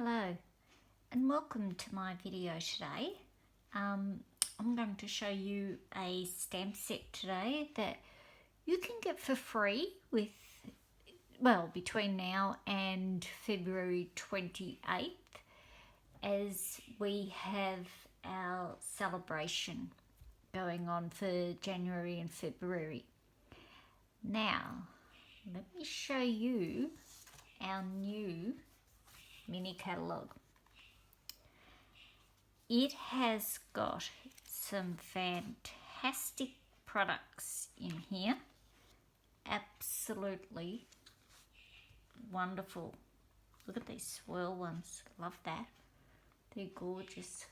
Hello and welcome to my video today. I'm going to show you a stamp set today that you can get for free between now and February 28th, as we have our celebration going on for January and February. Now, let me show you our new mini catalogue. It has got some fantastic products in here. Absolutely wonderful. Look at these swirl ones. Love that. They're gorgeous.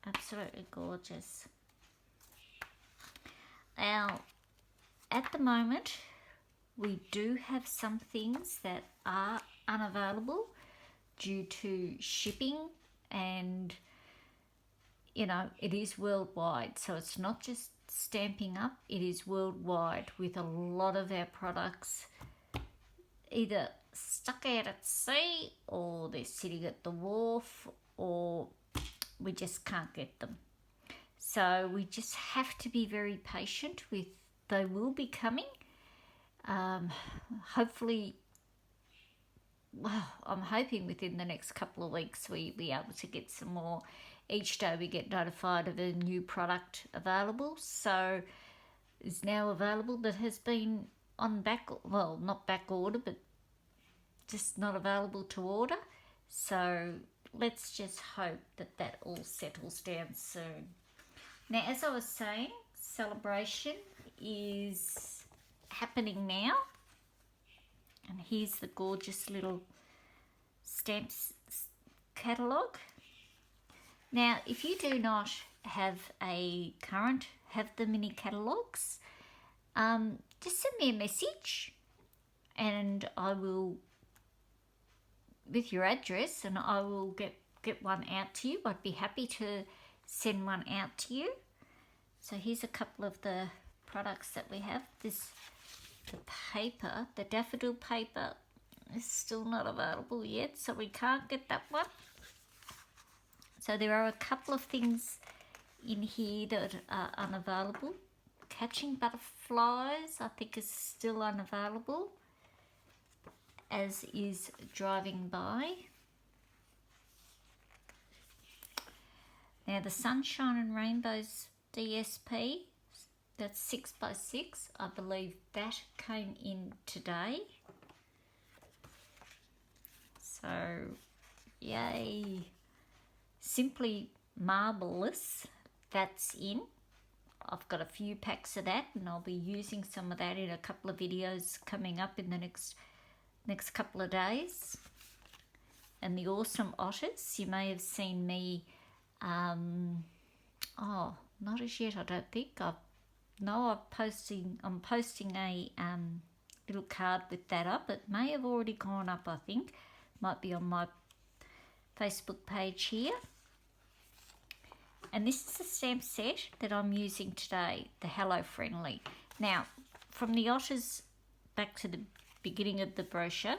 Absolutely gorgeous. Now, at the moment, we do have some things that are unavailable due to shipping, and it is worldwide, so it's not just Stampin' Up, it is worldwide, with a lot of our products either stuck out at sea or they're sitting at the wharf or we just can't get them. So we just have to be very patient with. They will be coming. Hopefully, I'm hoping within the next couple of weeks we'll be able to get some more. Each day we get notified of a new product available. So it's now available that has been on not back order, but just not available to order. So let's just hope that that all settles down soon. Now, as I was saying, celebration is happening now. And here's the gorgeous little stamps catalogue. Now, if you do not have the mini catalogues, just send me a message and I will, with your address, and I will get one out to you. I'd be happy to send one out to you. So here's a couple of the products that we have. The paper, the daffodil paper, is still not available yet, so we can't get that one. So there are a couple of things in here that are unavailable. Catching butterflies, I think, is still unavailable, as is driving by. Now the Sunshine and Rainbows DSP, that's 6x6. I believe that came in today. So, yay. Simply Marvelous, that's in. I've got a few packs of that and I'll be using some of that in a couple of videos coming up in the next couple of days. And the Awesome Otters, you may have seen me, not as yet, I don't think. I'm posting a little card with that up. It may have already gone up, I think. Might be on my Facebook page here. And this is the stamp set that I'm using today, the Hello Friendly. Now, from the Otters back to the beginning of the brochure,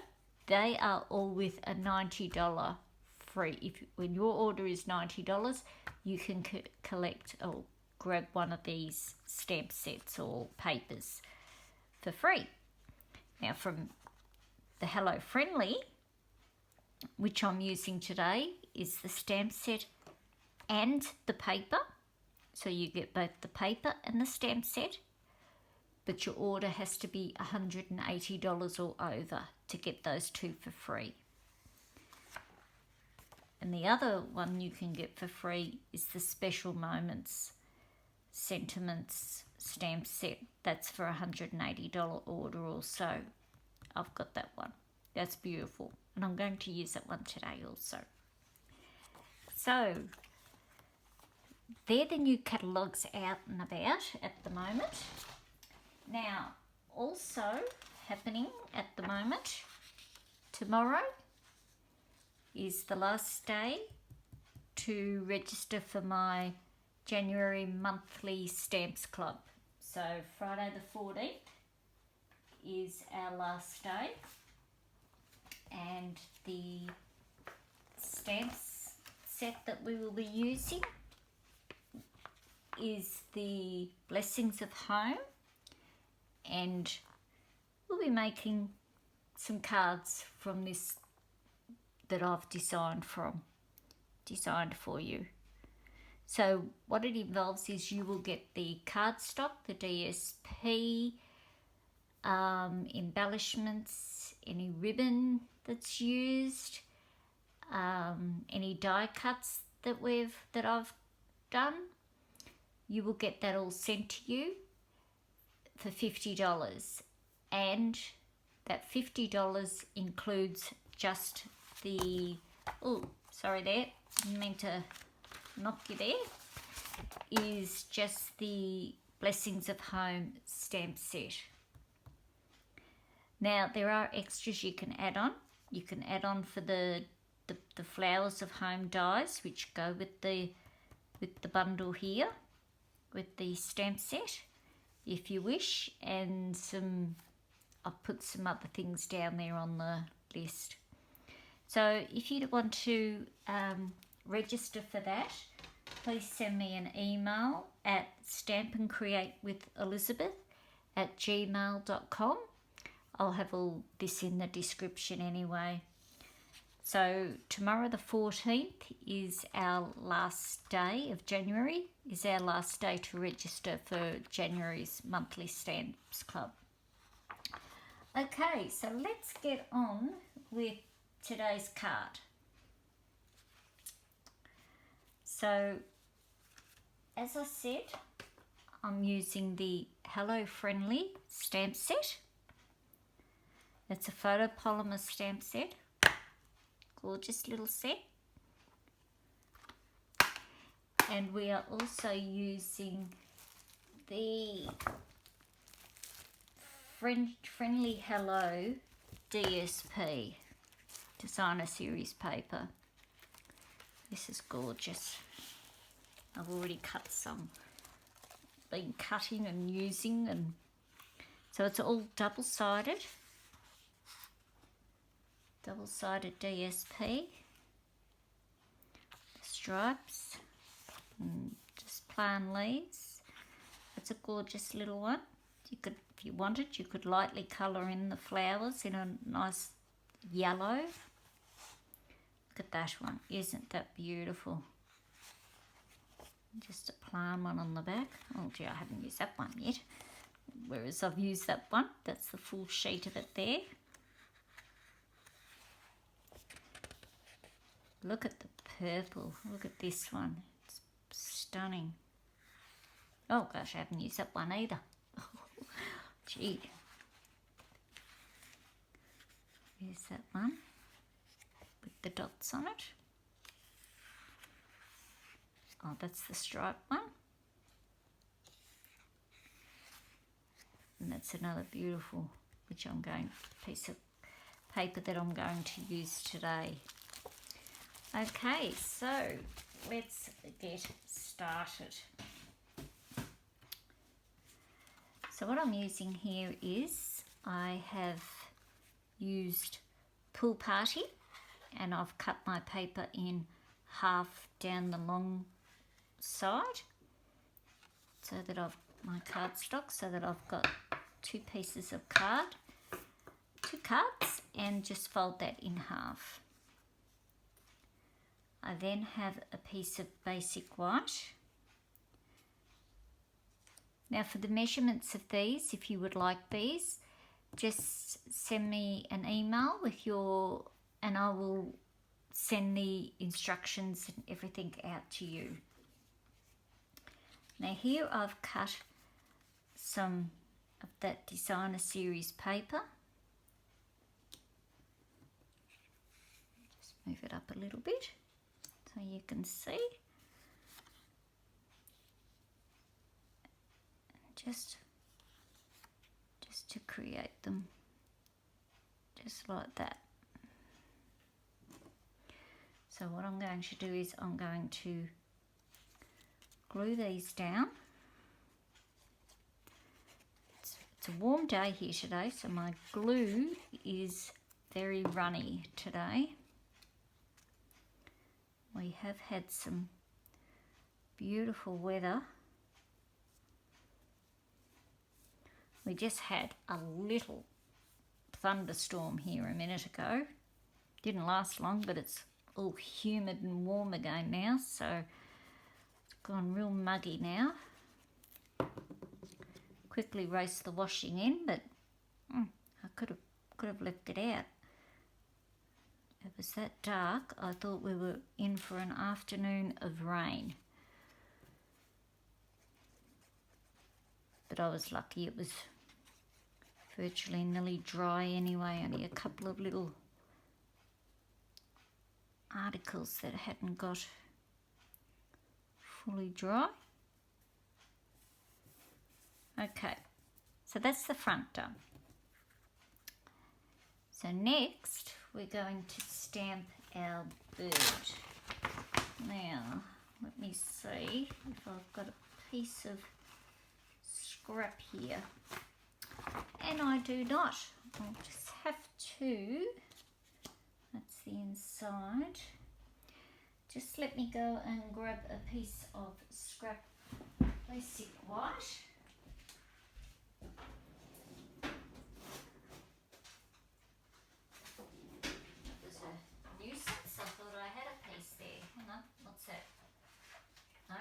they are all with a $90 free. When your order is $90, you can collect or grab one of these stamp sets or papers for free. Now, from the Hello Friendly, which I'm using today, is the stamp set and the paper. So you get both the paper and the stamp set, but your order has to be $180 or over to get those two for free. And the other one you can get for free is the Special Moments Sentiments stamp set. That's for $180 order also. I've got that one. That's beautiful. And I'm going to use that one today also. So, they're the new catalogues out and about at the moment. Now, also happening at the moment, tomorrow is the last day to register for my January monthly Stamps Club. So Friday the 14th is our last day. and the stamps set that we will be using is the Blessings of Home, and we'll be making some cards from this that I've designed for you. So what it involves is you will get the cardstock, the DSP, embellishments, any ribbon that's used, any die cuts that I've done. You will get that all sent to you for $50, and that $50 includes just the, oh sorry there, didn't mean to knock you there, is just the Blessings of Home stamp set. Now there are extras you can add on. You can add on for the Flowers of Home dies, which go with the bundle here, with the stamp set, if you wish, and I've put some other things down there on the list. So if you want to register for that, please send me an email at stampandcreatewithelizabeth@gmail.com. I'll have all this in the description anyway. So tomorrow the 14th is our last day of January, is our last day to register for January's monthly Stamps Club. Okay, so let's get on with today's card. So, as I said, I'm using the Hello Friendly stamp set. It's a photopolymer stamp set. Gorgeous little set. And we are also using the Friendly Hello DSP Designer Series paper. This is gorgeous. I've already cut some, been cutting and using, and so it's all double-sided DSP, stripes, and just plain leaves. It's a gorgeous little one. You could, if you wanted, you could lightly colour in the flowers in a nice yellow. Look at that one, isn't that beautiful? Just a plain one on the back. Oh gee, I haven't used that one yet. Whereas I've used that one, that's the full sheet of it there. Look at the purple, look at this one, it's stunning. Oh gosh, I haven't used that one either. Gee. Here's that one with the dots on it. Oh, that's the stripe one. And that's another beautiful, which piece of paper that I'm going to use today. Okay, so let's get started. So what I'm using here is, I have used Pool Party, and I've cut my paper in half down the long side, so that I've my cardstock, so that I've got two pieces of two cards, and just fold that in half. I then have a piece of basic white. Now for the measurements of these, if you would like these, just send me an email with and I will send the instructions and everything out to you. Now here I've cut some of that Designer Series paper. Just move it up a little bit so you can see. Just to create them, just like that. So what I'm going to do is I'm going to glue these down. It's a warm day here today, so my glue is very runny today. We have had some beautiful weather. We just had a little thunderstorm here a minute ago. Didn't last long, but it's all humid and warm again now, so it's gone real muggy now. Quickly raced the washing in, but I could have left it out. It was that dark, I thought we were in for an afternoon of rain. But I was lucky, it was virtually nearly dry anyway, only a couple of little articles that hadn't got fully dry. Okay, so that's the front done. So next we're going to stamp our bird. Now let me see if I've got a piece of scrap here, and I do not. I'll just have to, that's the inside. Just let me go and grab a piece of scrap plastic white. That was a nuisance. I thought I had a piece there. Hang on, what's that? No.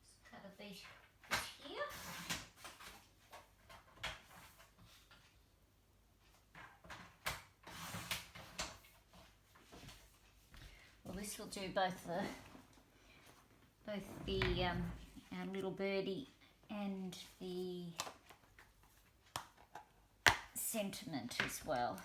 Just cut a bit here. Well, this will do both the our little birdie and the sentiment as well.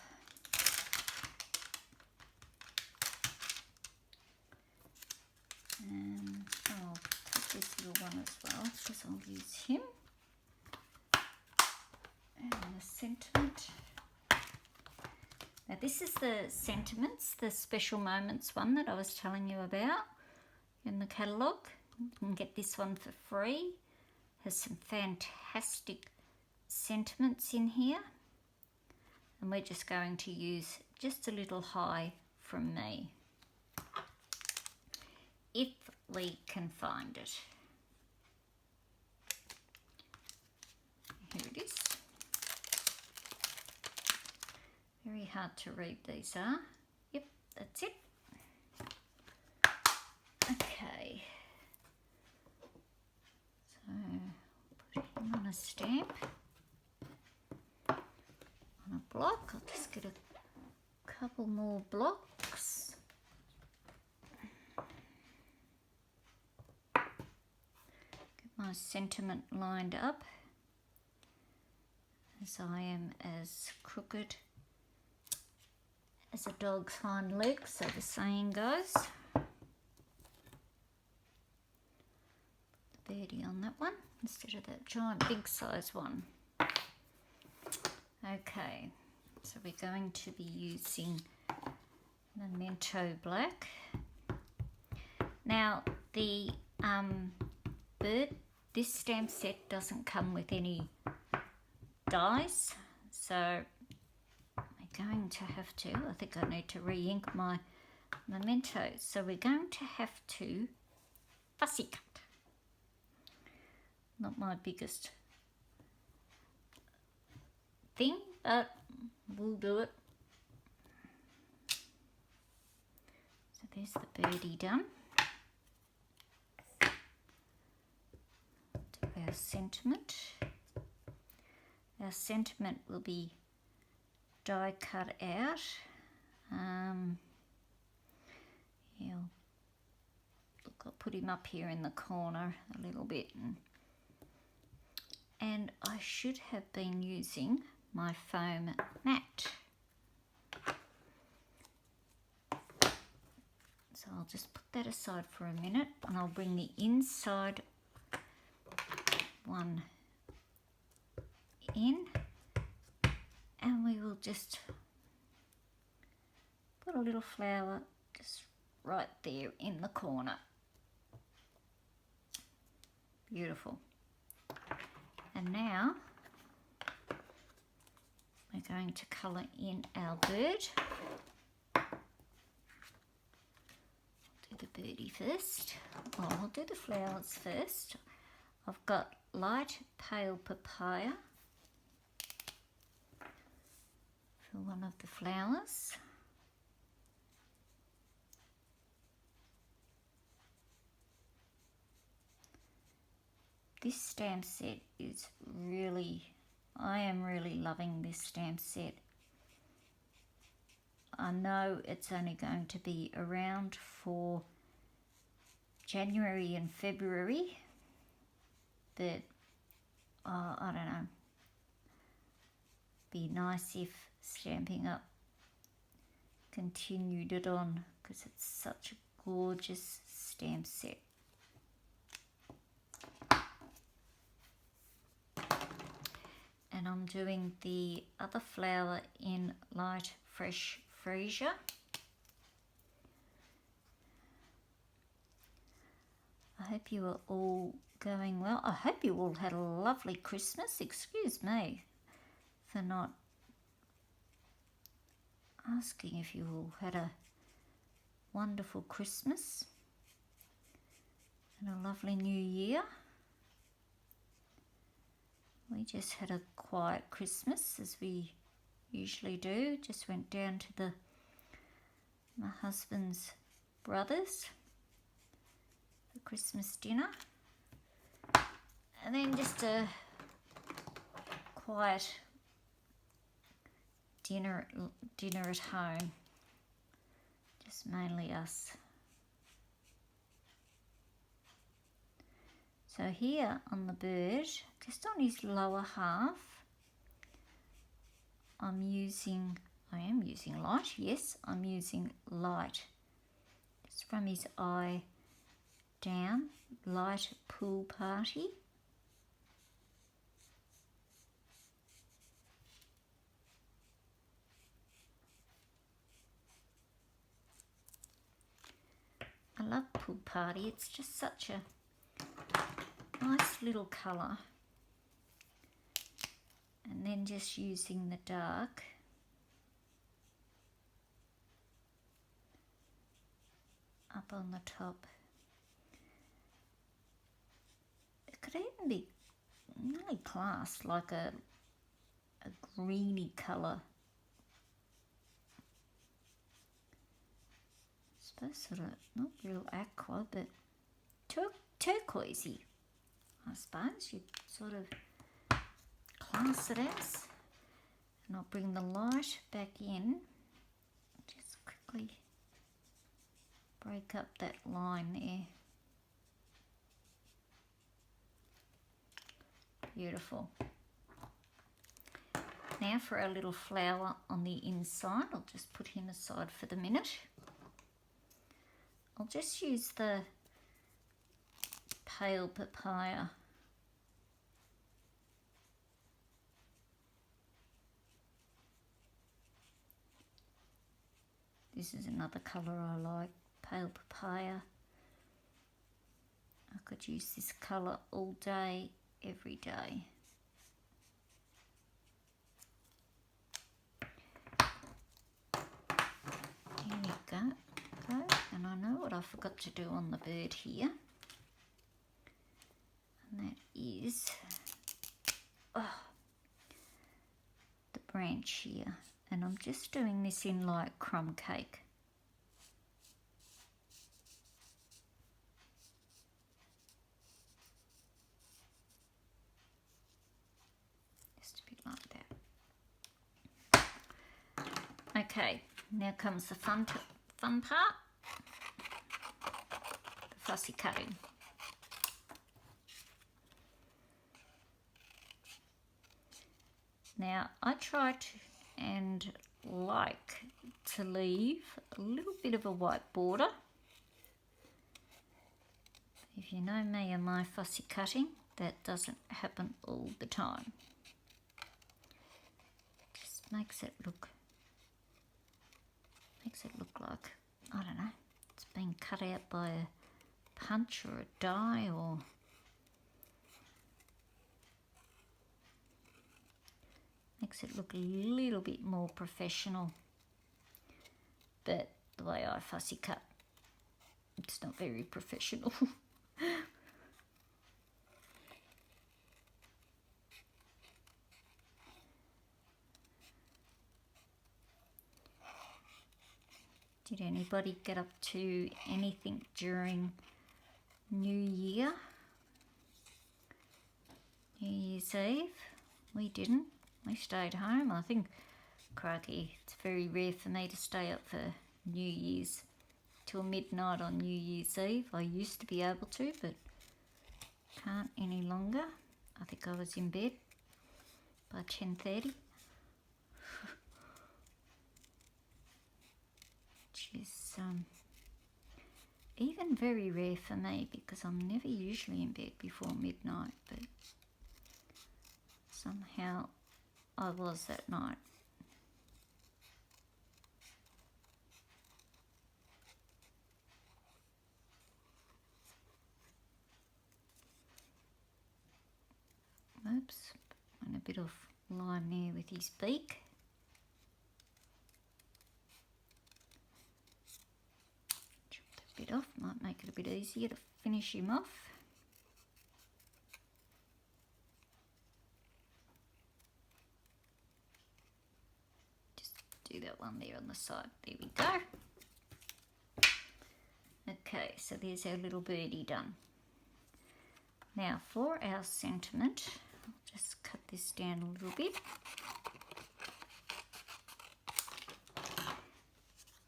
And I'll put this little one as well because I'll use him. And the sentiment. Now this is the sentiments, the special moments one that I was telling you about in the catalogue. You can get this one for free. Has some fantastic sentiments in here. And we're just going to use just a little high from me, if we can find it. Here it is. Very hard to read these are. Yep, that's it. Okay. So put him on a stamp. On a block. I'll just get a couple more blocks. Get my sentiment lined up, as I am as crooked as a dog's hind leg, so the saying goes. The birdie on that one instead of that giant big size one. Okay, so we're going to be using Memento Black. Now the this stamp set doesn't come with any dies, so we're going to have to, I think I need to re-ink my mementos, so we're going to have to fussy cut. Not my biggest thing, but we'll do it. So there's the birdie done. Do our sentiment. Our sentiment will be die cut out. Yeah, look, I'll put him up here in the corner a little bit, and I should have been using my foam mat. So I'll just put that aside for a minute, and I'll bring the inside one in, and we will just put a little flower just right there in the corner. Beautiful. And now we're going to colour in our bird. Do the birdie first. Oh, I'll do the flowers first. I've got light pale papaya for one of the flowers. This stamp set is really, I am really loving this stamp set. I know it's only going to be around for January and February, but I don't know. Be nice if Stampin' Up continued it on, because it's such a gorgeous stamp set. And I'm doing the other flower in light fresh freesia. I hope you are all going well. I hope you all had a lovely Christmas. Excuse me for not asking if you all had a wonderful Christmas and a lovely new year. We just had a quiet Christmas, as we usually do. Just went down to my husband's brothers for Christmas dinner, and then just a quiet dinner at home. Just mainly us. So here on the bird, just on his lower half, I am using light, yes, I'm using light. Just from his eye down, light Pool Party. I love Pool Party, it's just such a nice little colour. And then just using the dark up on the top. It could even be really classed like a greeny colour. I suppose sort of not real aqua, but turquoisey, I suppose you'd sort of class it as. And I'll bring the light back in. Just quickly break up that line there. Beautiful. Now for our little flower on the inside, I'll just put him aside for the minute. I'll just use the pale papaya. This is another colour I like, pale papaya. I could use this colour all day, every day. Here we go. And I know what I forgot to do on the bird here. And that is the branch here. And I'm just doing this in light crumb cake. Just a bit like that. Okay, now comes the fun part, the fussy cutting. Now I try to and like to leave a little bit of a white border. If you know me and my fussy cutting, that doesn't happen all the time. Just makes it look like, I don't know, it's been cut out by a punch or a die or... Makes it look a little bit more professional. But the way I fussy cut, it's not very professional. Did anybody get up to anything during New Year? New Year's Eve? We didn't. We stayed home. I think, crikey, it's very rare for me to stay up for New Year's till midnight on New Year's Eve. I used to be able to, but can't any longer. I think I was in bed by 10:30. Which is even very rare for me because I'm never usually in bed before midnight, but somehow I was that night. Oops, and a bit of lime there with his beak. Chop that bit off, might make it a bit easier to finish him off. Just do that one there on the side. There we go. Okay, so there's our little birdie done. Now for our sentiment, I'll just cut this down a little bit.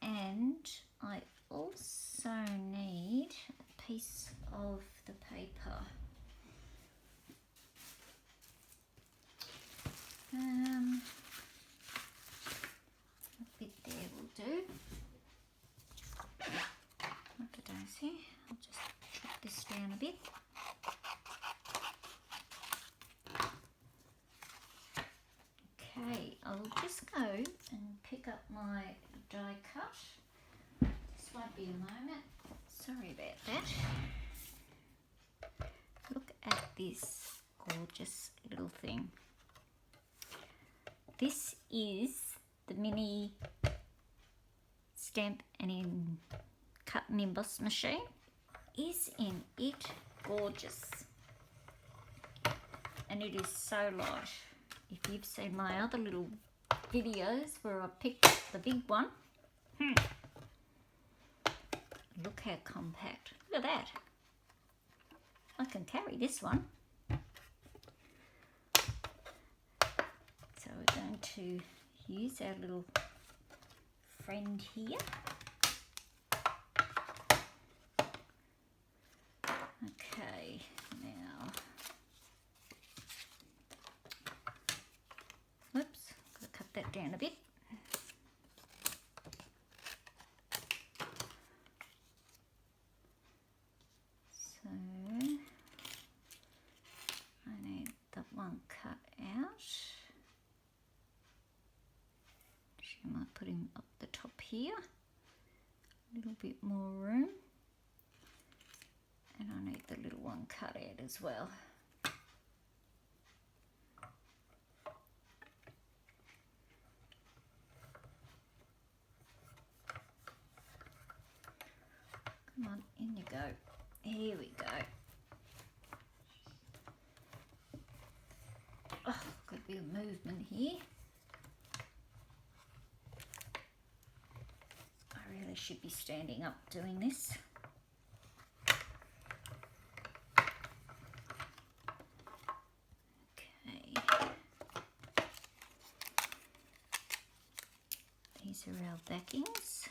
And I also need a piece of the paper. A bit there will do. Not a daisy. I'll just chop this down a bit. Okay, I'll just go and pick up my die cut. This won't be a moment. Sorry about that. Look at this gorgeous little thing. This is the mini stamp and cut and emboss machine. Isn't it gorgeous? And it is so light. If you've seen my other little videos where I picked up the big one, look how compact. Look at that. I can carry this one. So we're going to use our little friend here. Okay, now, whoops, got to cut that down a bit. So, I need that one cut out. I might put him up the top here, a little bit more room. And I need the little one cut out as well. Come on, in you go. Here we go. Oh, got a bit of movement here. I really should be standing up doing this. These are our backings.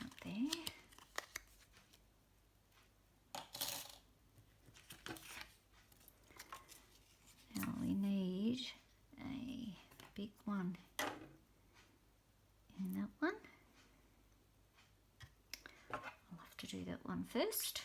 Up there. Now we need a big one in that one. I'll have to do that one first.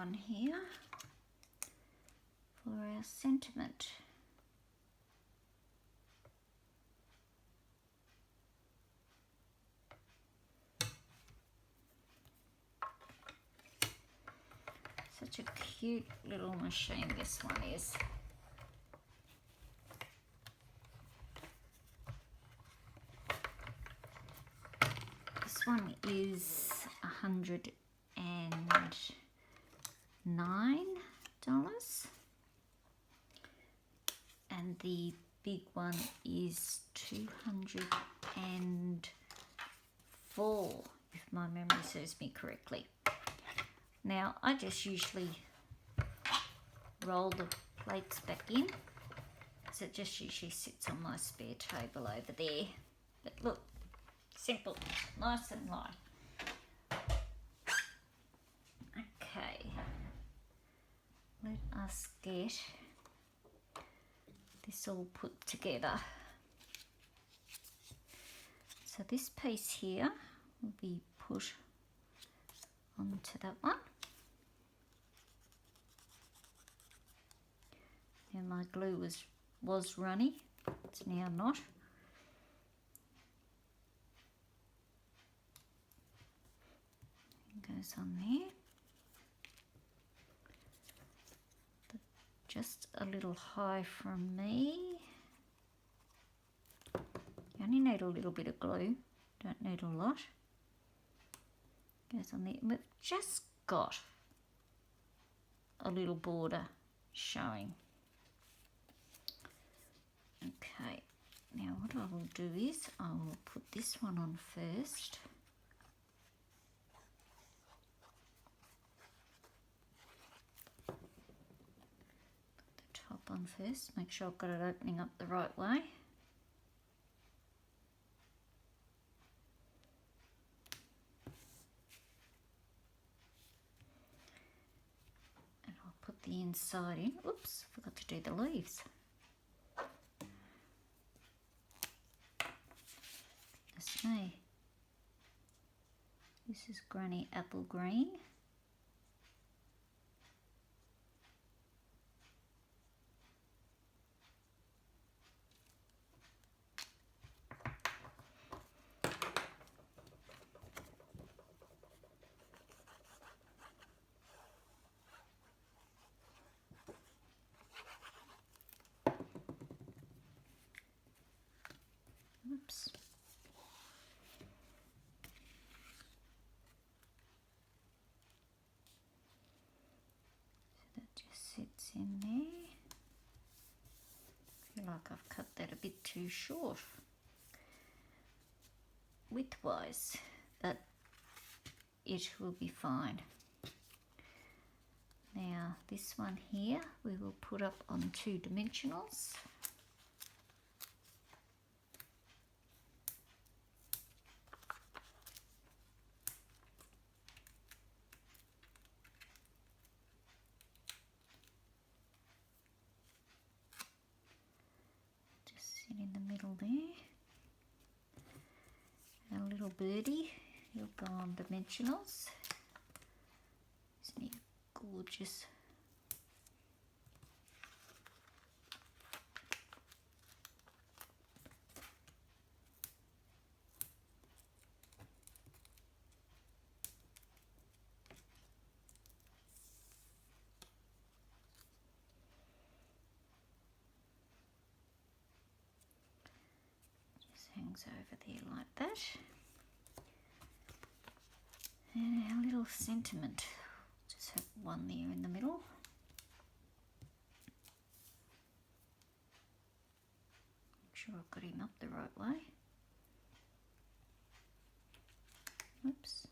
one here for our sentiment. Such a cute little machine this one is. This one is $109, and the big one is $204, if my memory serves me correctly. Now I just usually roll the plates back in, so it just usually sits on my spare table over there. But look, simple, nice and light. Okay, let us get this all put together. So this piece here will be put onto that one. And my glue was runny, it's now not. It goes on there. Just a little high from me. You only need a little bit of glue, don't need a lot. Goes on there. We've just got a little border showing. Okay, now what I will do is I will put this one on first. Top on first, make sure I've got it opening up the right way. And I'll put the inside in. Oops, forgot to do the leaves. That's me. This is Granny Apple Green. Oops. So that just sits in there. I feel like I've cut that a bit too short widthwise, but it will be fine. Now this one here we will put up on 2 dimensionals. In the middle there, and a little birdie, he'll go on dimensionals. Isn't he gorgeous? Hangs over there like that. And our little sentiment, just have one there in the middle. Make sure I've got him up the right way. Oops.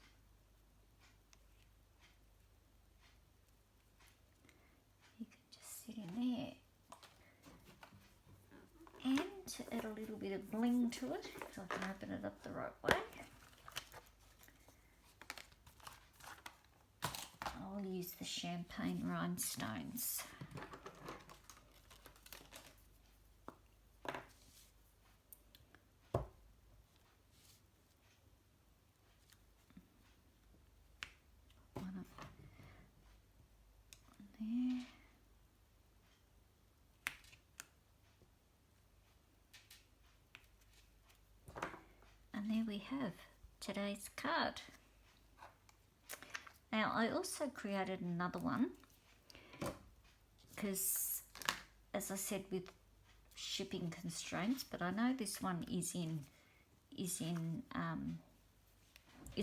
You can just sit in there. And to add a little bit of bling to it, so I can open it up the right way, I'll use the champagne rhinestones. have today's card. Now I also created another one because, as I said, with shipping constraints, but I know this one is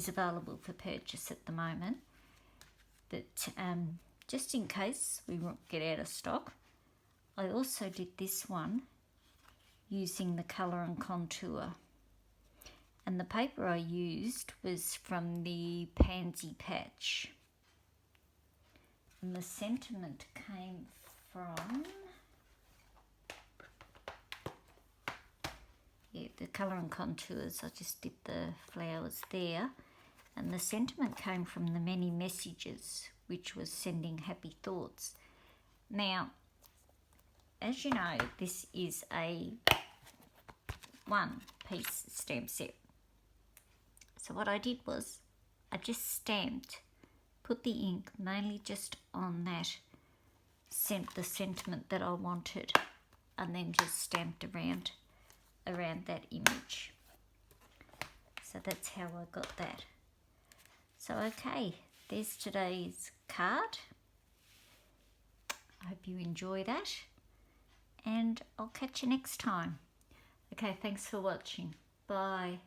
available for purchase at the moment. But just in case we won't get out of stock, I also did this one using the Colour and Contour. And the paper I used was from the Pansy Patch. And the sentiment came from, the Colour and Contours. I just did the flowers there. And the sentiment came from the Many Messages, which was sending happy thoughts. Now, as you know, this is a one-piece stamp set. So what I did was I just stamped, put the ink mainly just on that, the sentiment that I wanted, and then just stamped around that image. So that's how I got that. So okay, there's today's card. I hope you enjoy that, and I'll catch you next time. Okay, thanks for watching. Bye.